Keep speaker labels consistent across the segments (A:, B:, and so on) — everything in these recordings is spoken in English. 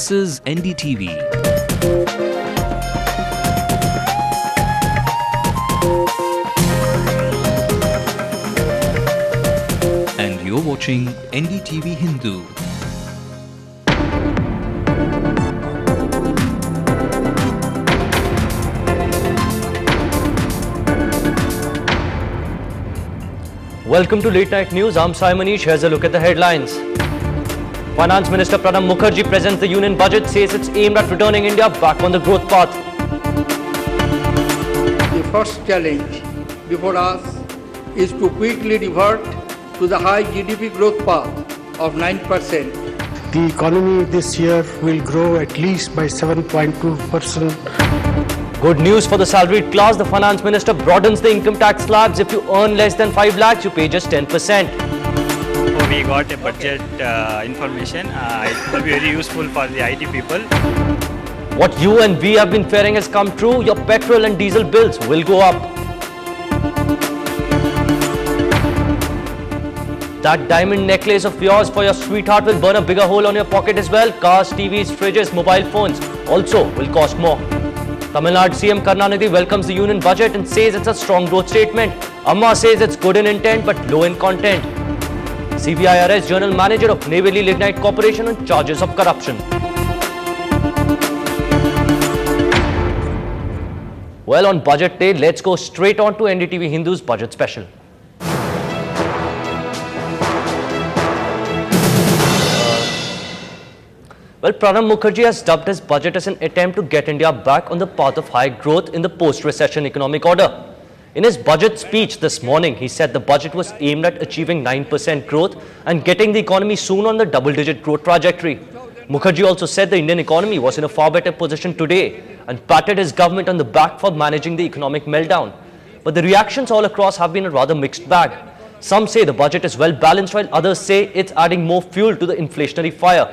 A: This is NDTV. And you're watching Ndtv-Hindu.
B: Welcome to Late Night News. I'm Sai Manish. Here's a look at the headlines. Finance Minister Pranab Mukherjee presents the Union Budget, says it's aimed at returning India back on the growth path.
C: The first challenge before us is to quickly revert to the high GDP growth path of 9%.
D: The economy this year will grow at least by 7.2%.
B: Good news for the salaried class. The Finance Minister broadens the income tax slabs. If you earn less than 5 lakhs, you pay just 10%.
E: We got a budget information. It will be very useful for the IT people.
B: What you and we have been fearing has come true. Your petrol and diesel bills will go up. That diamond necklace of yours for your sweetheart will burn a bigger hole on your pocket as well. Cars, TVs, fridges, mobile phones also will cost more. Tamil Nadu CM Karunanidhi welcomes the Union Budget and says it's a strong growth statement. Amma says it's good in intent but low in content. CBI arrests General Manager of Latenight Corporation on charges of corruption. Well, on Budget Day, let's go straight on to NDTV Hindu's Budget Special. Well, Pranab Mukherjee has dubbed his budget as an attempt to get India back on the path of high growth in the post-recession economic order. In his budget speech this morning, he said the budget was aimed at achieving 9% growth and getting the economy soon on the double-digit growth trajectory. Mukherjee also said the Indian economy was in a far better position today and patted his government on the back for managing the economic meltdown. But the reactions all across have been a rather mixed bag. Some say the budget is well balanced, while others say it's adding more fuel to the inflationary fire.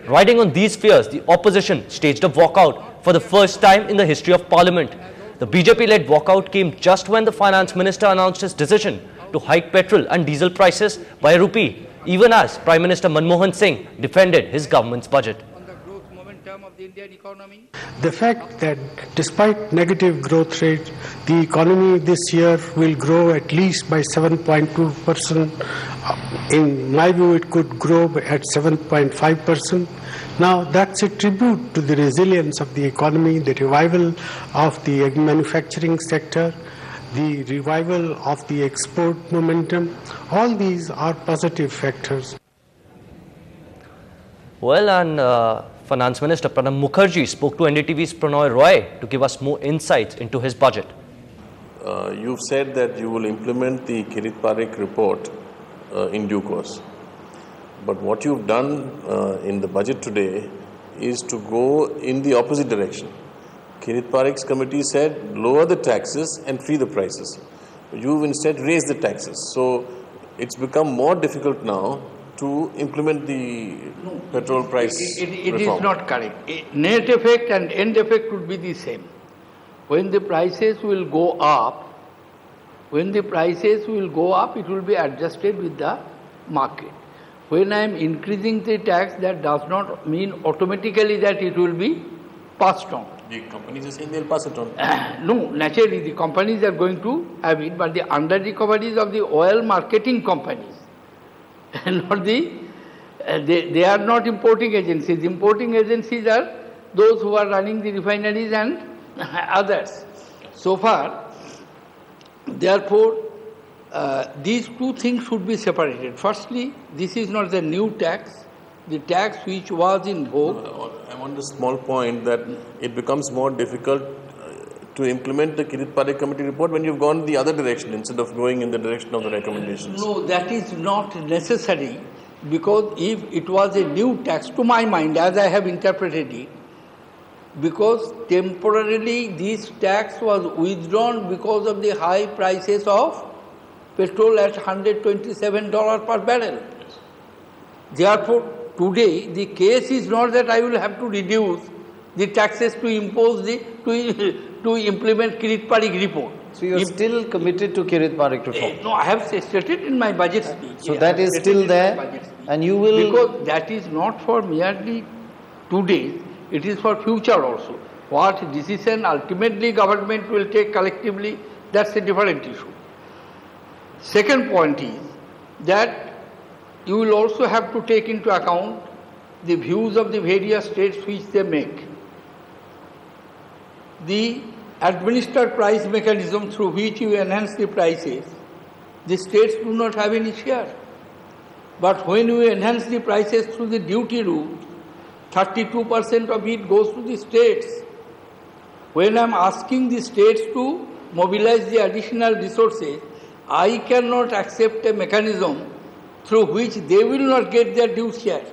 B: Riding on these fears, the opposition staged a walkout for the first time in the history of Parliament. The BJP-led walkout came just when the Finance Minister announced his decision to hike petrol and diesel prices by a rupee, even as Prime Minister Manmohan Singh defended his government's budget.
C: On the growth momentum of the Indian economy.
D: The fact that despite negative growth rate, the economy this year will grow at least by 7.2%. In my view, it could grow at 7.5%. Now, that's a tribute to the resilience of the economy, the revival of the manufacturing sector, the revival of the export momentum. All these are positive factors.
B: Well, and Finance Minister Pranab Mukherjee spoke to NDTV's Pranoy Roy to give us more insights into his budget.
F: You've said that you will implement the Kirit Parikh report in due course. But what you've done in the budget today is to go in the opposite direction. Kirit Parikh's committee said lower the taxes and free the prices. You've instead raised the taxes. So it's become more difficult now to implement the petrol price
C: It
F: reform.
C: is not correct. Net effect and end effect would be the same. When the prices will go up, it will be adjusted with the market. When I am increasing the tax, that does not mean automatically that it will be passed on.
F: The companies are saying they'll pass it on.
C: No, naturally the companies are going to have it, but the under recoveries of the oil marketing companies, not they are not importing agencies. Importing agencies are those who are running the refineries and others. So far, therefore, these two things should be separated. Firstly, this is not the new tax, the tax which was in vogue.
F: I'm on the small point that it becomes more difficult to implement the Kirit Parikh committee report when you've gone the other direction instead of going in the direction of the recommendations.
C: No, that is not necessary, because if it was a new tax, to my mind, as I have interpreted it, because temporarily this tax was withdrawn because of the high prices of petrol at $127 per barrel. Therefore, today the case is not that I will have to reduce the taxes to impose to implement Kirit Parikh report.
G: So you are still committed to Kirit Parikh reform?
C: No, I have stated in my budget speech.
G: So that is still there, and you will...
C: Because that is not for merely today, it is for future also. What decision ultimately government will take collectively, that's a different issue. Second point is that you will also have to take into account the views of the various states which they make. The administered price mechanism through which you enhance the prices, the states do not have any share. But when you enhance the prices through the duty route, 32% of it goes to the states. When I am asking the states to mobilize the additional resources, I cannot accept a mechanism through which they will not get their due share.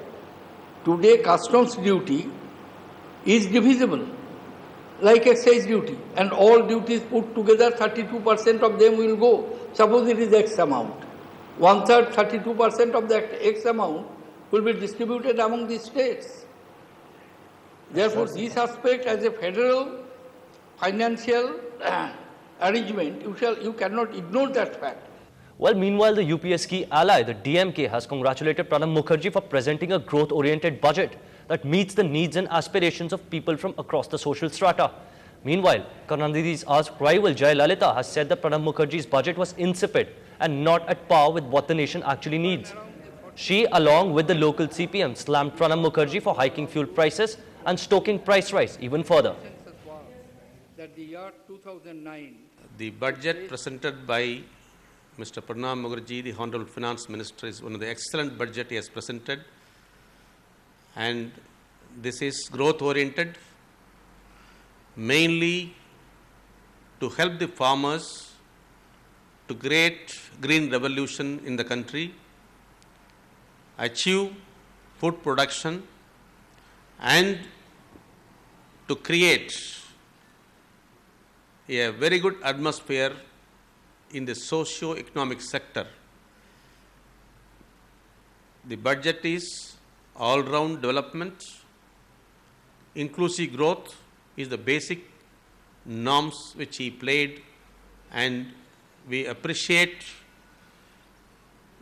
C: Today, customs duty is divisible, like excise duty, and all duties put together, 32% of them will go. Suppose it is X amount. 1/3, 32% of that X amount will be distributed among the states. Therefore, this aspect as a federal financial arrangement, you cannot ignore that fact.
B: Well, meanwhile, the UP's key ally, the DMK, has congratulated Pranab Mukherjee for presenting a growth-oriented budget that meets the needs and aspirations of people from across the social strata. Meanwhile, Karunanidhi's rival Jayalalitha has said that Pranab Mukherjee's budget was insipid and not at par with what the nation actually needs. She, along with the local CPM, slammed Pranab Mukherjee for hiking fuel prices and stoking price rise even further.
C: That the year 2009,
H: the budget presented by Mr. Pranab Mukherjee, the Honorable Finance Minister, is one of the excellent budget he has presented, and this is growth-oriented, mainly to help the farmers to create green revolution in the country, achieve food production, and to create a very good atmosphere in the socio-economic sector. The budget is all-round development. Inclusive growth is the basic norms which he played, and we appreciate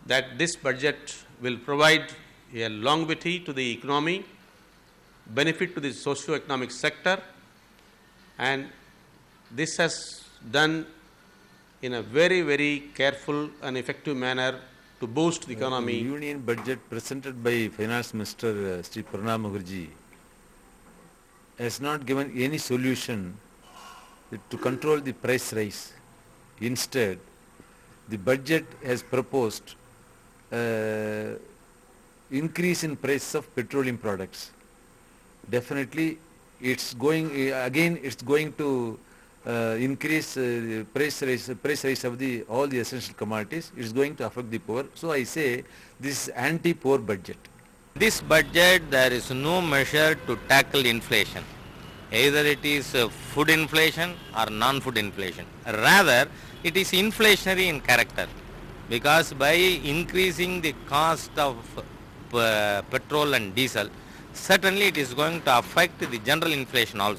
H: that this budget will provide a longevity to the economy, benefit to the socio-economic sector, and this has done in a very, very careful and effective manner to boost the economy.
I: The union budget presented by Finance Minister Sri Pranab Mukherjee has not given any solution to control the price rise. Instead, the budget has proposed increase in price of petroleum products. Definitely, it's going to increase price rise of all the essential commodities. It's going to affect the poor. So I say this is anti-poor budget.
J: This budget, there is no measure to tackle inflation. Either it is food inflation or non-food inflation. Rather, it is inflationary in character, because by increasing the cost of petrol and diesel, certainly it is going to affect the general inflation also.